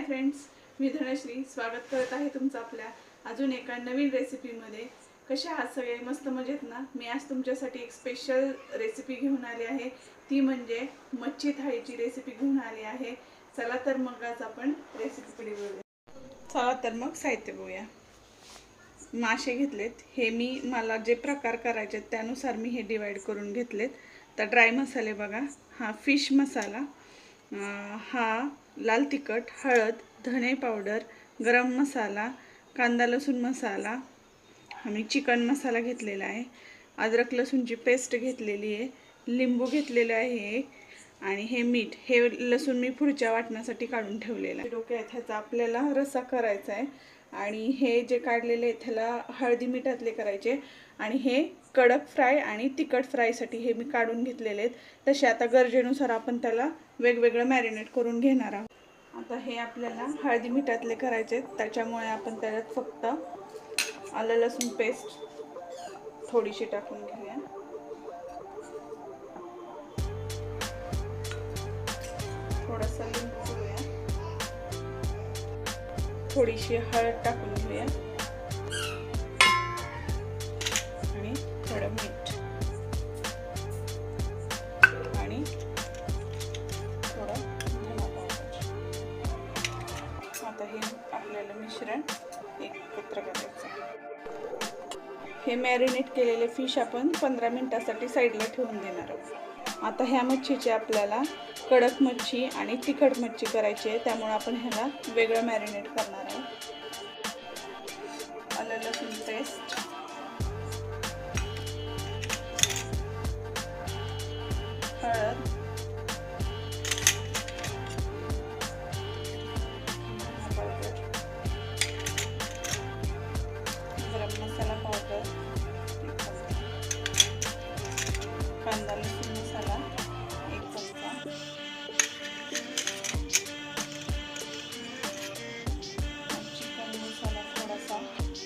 Friends, मी धनश्री स्वागत करत आहे तुमचं आपल्या अजून एका नवीन रेसिपीमध्ये। कशा आहात सगळे? मस्त मजेत ना? मी आज तुमच्यासाठी एक स्पेशल रेसिपी घेऊन आली आहे, ती म्हणजे मच्छी थाळीची रेसिपी घेऊन आली आहे। चला तर मग आज आपण रेसिपीकडे वळूया। चला तर मग साहित्य बघूया। मासे घेतलेत, हे मला जे प्रकार करायचे त्यानुसार मी हे डिवाइड करून घेतलेत। तर ड्राय मसाले बघा, हा फिश मसाला, हा लाल तिखट, हळद, धने पावडर, गरम मसाला, कांदा लसूण मसाला, आम्ही चिकन मसाला घेतलेला आहे, अद्रक लसूणची पेस्ट घेतलेली आहे, लिंबू घेतलेला आहे आणि हे मीठ, हे लसूण मी पुढच्या वाटण्यासाठी काढून ठेवलेला आहे। डोक्यात ह्याचा आपल्याला रस्सा करायचा आहे आणि हे जे काढलेले आहेत त्याला हळदी मिठातले करायचे आणि हे कडक फ्राय आणि तिखट फ्रायसाठी हे मी काढून घेतलेले आहेत। तसे आता गरजेनुसार आपण त्याला वेगवेगळं मॅरिनेट करून घेणार आहोत। आता हे आपल्याला हळदी मिठातले करायचे, त्याच्यामुळे आपण त्याच्यात फक्त आलं लसूण पेस्ट थोडीशी टाकून घेऊया, थोडासा लिंबू घेऊया, थोडीशी हळद टाकून घेऊया आणि थोडं मीठ आणि थोडं धना पावडर। आता हे आपल्याला मिश्रण एकत्र करायचं। हे मॅरिनेट केलेले फिश आपण 15 मिनिटांसाठी साईडला ठेवून देणार आहोत। आता ह्या मच्छीचे आपल्याला कडक मच्छी आणि तिखट मच्छी करायची आहे, त्यामुळे आपण ह्याला वेगळं मॅरिनेट करणार आहोत। आलं लसूण पेस्ट, हळद, गरम मसाला पावडर, कांदा लसूण मसाला 1 चमचा, चिकन मसाला थोडासा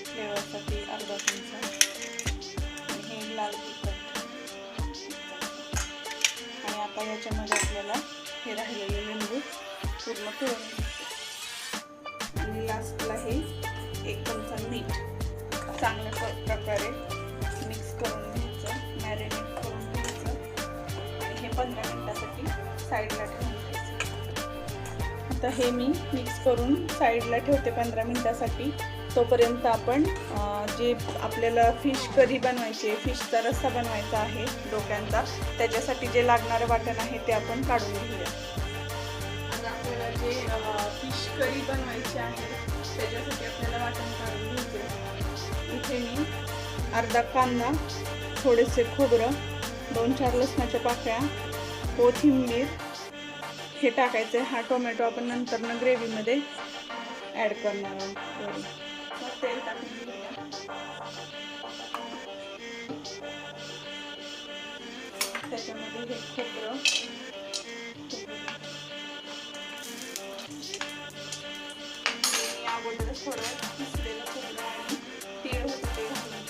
फ्लेवरसाठी अर्धा चमचा, आणि हे लाल तिखट। आणि आता याच्यामध्ये आपल्याला हे राहिलेले लिंबू पूर्ण पिळून घ्यायचे आणि लास्टला हे 1 चमचा मीठ चांगल्या प्रकारे मिक्स करून घ्यायचं, मॅरिनेट करून घ्यायचं आणि हे 15 मिनिटांसाठी साईडला ठेवून द्यायचं। आता हे मी मिक्स करून साईडला ठेवते 15 मिनिटांसाठी। तोपर्यंत आपण जे आपल्याला फिश करी बनवायची, फिशचा रस्सा बनवायचा आहे डोक्यांचा, त्याच्यासाठी जे लागणारे वाटण आहे ते आपण काढून घेऊया। आणि आपल्याला जे फिश करी बनवायची आहे त्याच्यासाठी आपल्याला वाटण काढून घ्यायचे। इथे मी अर्धा कांदा, थोडेसे खोबरं, 2-4 लसणाच्या पाकळ्या, कोथिंबीर हे टाकायचे। हा टोमॅटो आपण नंतर ग्रेव्हीमध्ये ॲड करणार आहोत। तेल टाकून घेऊया, त्याच्यामध्ये हे खोबरं, अगोदरच थोडं किसलेलं खोबरं आणि तीळ होतं ते घालून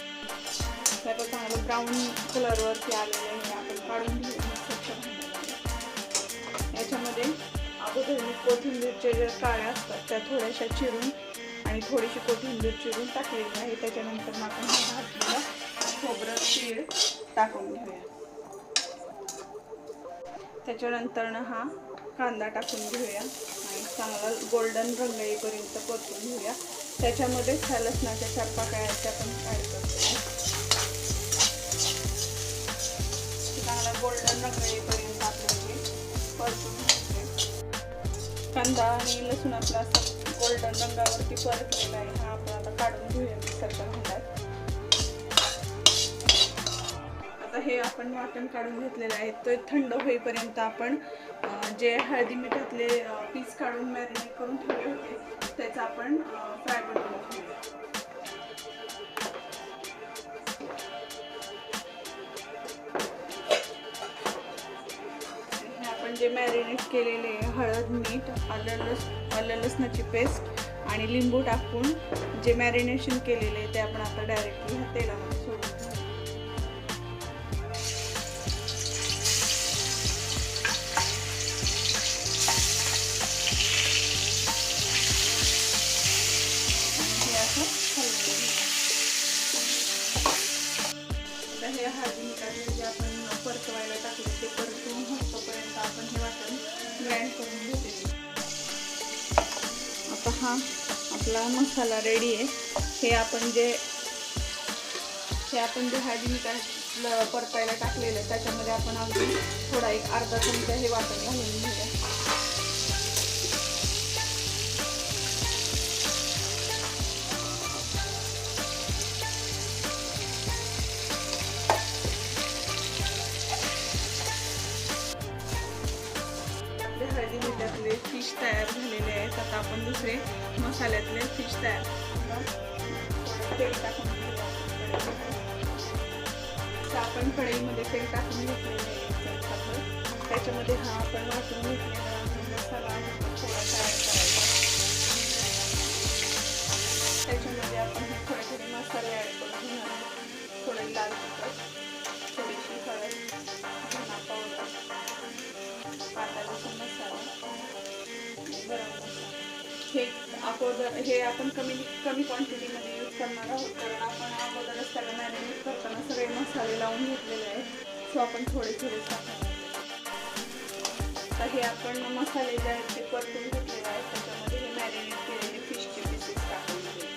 त्याला चांगलं ब्राऊन कलरवरती आलेलं आहे, आपण काढून घेऊया स्वच्छ भांड्यामध्ये। याच्यामध्ये अगोदर मी कोथिंबीरच्या ज्या काळ्या असतात त्या थोड्याशा चिरून आणि थोडीशी कोथिंबीर चिरून टाकलेली आहे। त्याच्यानंतर आपण हा घातलेला खोबरं तीळ टाकून घेऊया, त्याच्यानंतर हा कांदा टाकून घेऊया आणि चांगला गोल्डन रंग येईपर्यंत परतून घेऊया। त्याच्यामध्ये लसणाच्या 4 पाकळ्या आपण ॲड करतो, चांगला गोल्डन रंग येईपर्यंत आपल्याला परतून घ्यायचे। कांदा आणि लसूण आपला असा गोल्डन रंगावरती परतलेला आहे, हा आपण आता काढून घेऊया मिक्सरच्या भांड्यात। आता हे आपण वाटण काढून घेतलेलं आहे, ते थंड होईपर्यंत आपण जे हळदी मिठातले पीस काढून मॅरिनेट करून ठेवले होते त्याचा आपण फ्राय बनवून घेऊया। हे आपण जे मॅरिनेट केलेले हळद, मीठ, आलं लसणाची पेस्ट आणि लिंबू टाकून जे मॅरिनेशन केलेले ते आपण आता डायरेक्टली ह्या तेलामध्ये सोडून घेऊ। हा आपला मसाला रेडी आहे. हे आपण जे हळदी मीठ परतायला टाकलेलं आहे त्याच्यामध्ये आपण अगदी थोडा एक अर्धा चमचा हे वाटण घालून घेऊया. हळदी मिठातले फिश तयार झालेले आहेत. आता आपण दुसरे मसाल्यातले फिश तयार तेल टाकून आपण कढईमध्ये तेल टाकून घेतलेलं आहे. त्याच्यामध्ये हा आपण वाटून घेतलेला मसाला आहे थोडासा ॲड करायचा. त्याच्यामध्ये आपण हे थोडे मसाले ॲड करून घेणार. थोडे लाल तिखट, थोडीशी हळद, धना पावडर, कांदा लसूण मसाला, गरम मसाला. हे आपण कमी क्वांटिटीमध्ये यूज करणार आहोत कारण आपण अगोदरच त्याला मॅरिनेट करताना सगळे मसाले लावून घेतलेले आहेत. सो आपण थोडे टाकणार. तर हे आपण मसाले जे आहेत ते परतून घेतलेले आहेत. त्याच्यामध्ये हे मॅरिनेट केलेले फिशचे पीसेस टाकून घेऊ.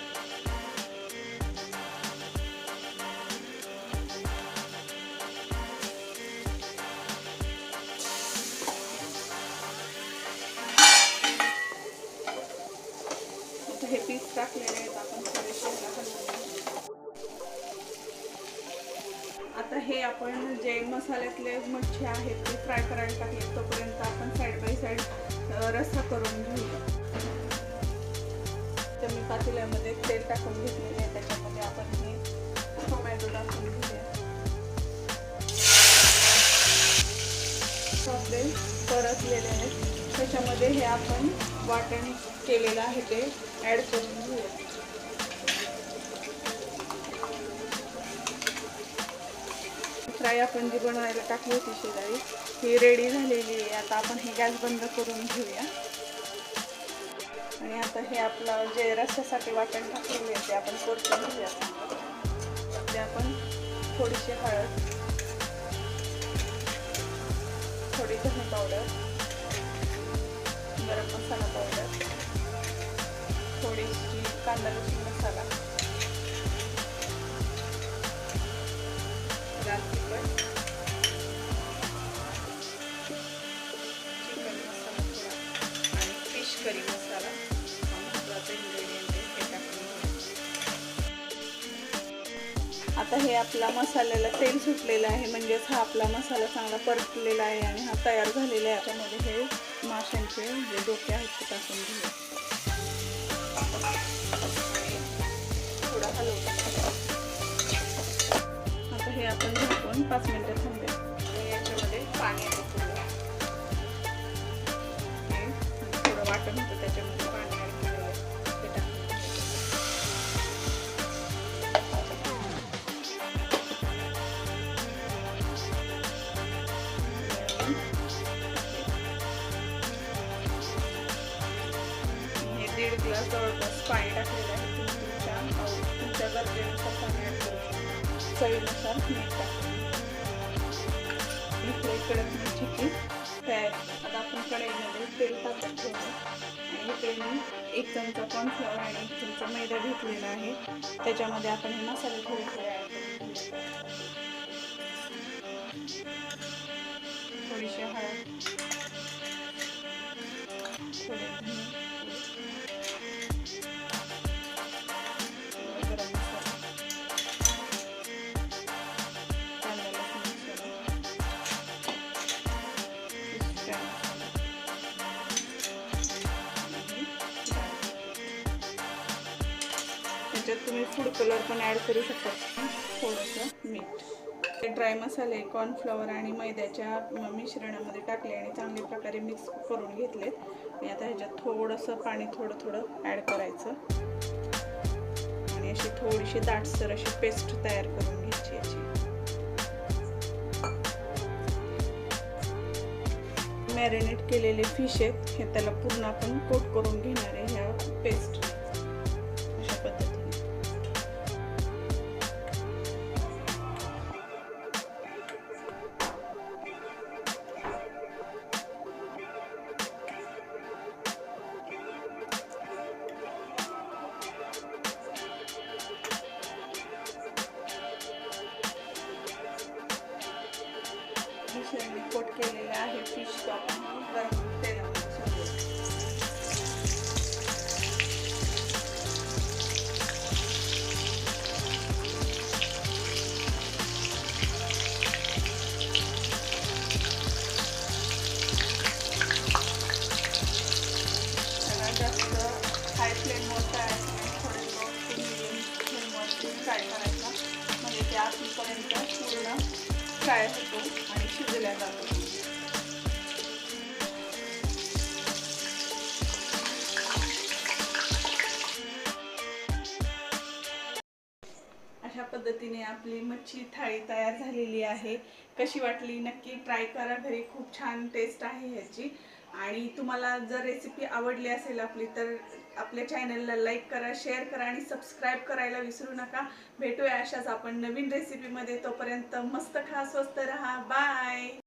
हे पीस टाकलेले आहेत आपण थोडेसे हलवून. आता हे आपण जे मसाल्यातले मच्छी आहेत ते फ्राय करायला टाकले तोपर्यंत आपण साईड बाय साईड रस्सा करून घेऊया. तर मी पातेल्यामध्ये तेल टाकून घेतलेले आहे. त्याच्यामध्ये आपण हे टोमॅटो टाकून घेऊया. आपले परतलेले आहेत. त्याच्यामध्ये हे आपण वाटण केलेलं आहे ते ॲड करून घेऊया. फ्राय आपण जी बनवायला टाकली होती शेजारी ही रेडी झालेली आहे. आता आपण हे गॅस बंद करून घेऊया. आणि आता हे आपलं जे रस्स्यासाठी वाटण टाकलेले आहे ते आपण परतून घेऊया. ते आपण थोडीशी हळद, थोडी धने पावडर, गरम मसाला पावडर, थोडीशी कांदा लसूण मसाला, लाल तिखट, चिकन मसाला थोडा आणि फिश करी मसाला महत्त्वाचा इन्ग्रेडियंट आहे हे टाकून. आता हे आपला मसाल्याला तेल सुटलेलं आहे म्हणजेच हा आपला मसाला चांगला परतलेला आहे आणि हा तयार झालेला आहे. त्यामध्ये हे माशांचे जे डोके आहेत ते टाकून घेऊया. थोडा हलवून आता हे आपण झाकून 5 मिनिटं थांबूया. याच्यामध्ये पाणी ॲड करूया. थोडं वाटण होतं त्याच्यामध्ये पाणी ॲड केलेलं ते टाकून. हे 1.5 ग्लास जवळपास पाणी टाकलेलं आहे. तुमच्या गरजेनुसार पाणी ॲड करू शकता. चवीनुसार मीठ टाकून इकडे कडक मिरचीची तयारी. आता आपण कढईमध्ये तेल टाकत ठेवू आणि इकडे मी 1 चमचा कॉर्नफ्लॉवर आणि 1 चमचा मैदा घेतलेला आहे. त्याच्यामध्ये आपण हे मसाले थोडे ॲड करून घेऊ. थोडीशी हळद, थोडे धने, गरम मसाला, कांदा लसूण मसाला, त्याच्यात तुम्ही फूड कलर पण ॲड करू शकता. थोडंसं मीठ. ड्राय मसाले कॉर्नफ्लॉवर आणि मैद्याच्या मिश्रणामध्ये टाकले आणि चांगल्या प्रकारे मिक्स करून घेतले. आणि आता ह्याच्यात थोडंसं पाणी थोडं ॲड करायचं आणि अशी थोडीशी दाटसर अशी पेस्ट तयार करून घ्यायची याची. मॅरिनेट केलेले फिश आहेत हे त्याला पूर्ण आपण कोट करून घेणार आहे ह्या पेस्ट अशा पद्धतीने. हाय फ्लेमवर तळायचं नाही, थोडं लो टू मिडियम फ्लेमवरती फ्राय करायचा, म्हणजे ते आतपर्यंत पूर्ण फ्राय होतो आणि शिजल्या जातो. अशा पद्धतीने आपली मच्छी थाळी तयार झालेली आहे. कशी वाटली नक्की ट्राय करा घरी, खूप छान टेस्ट आहे ह्याची. आणि तुम्हाला जर रेसिपी आवडली असेल आपली तर आपल्या चॅनलला लाईक करा, शेअर करा आणि सबस्क्राईब करायला विसरू नका. भेटूया अशाच आपण नवीन रेसिपीमध्ये. तोपर्यंत मस्त खा, स्वस्त रहा. बाय.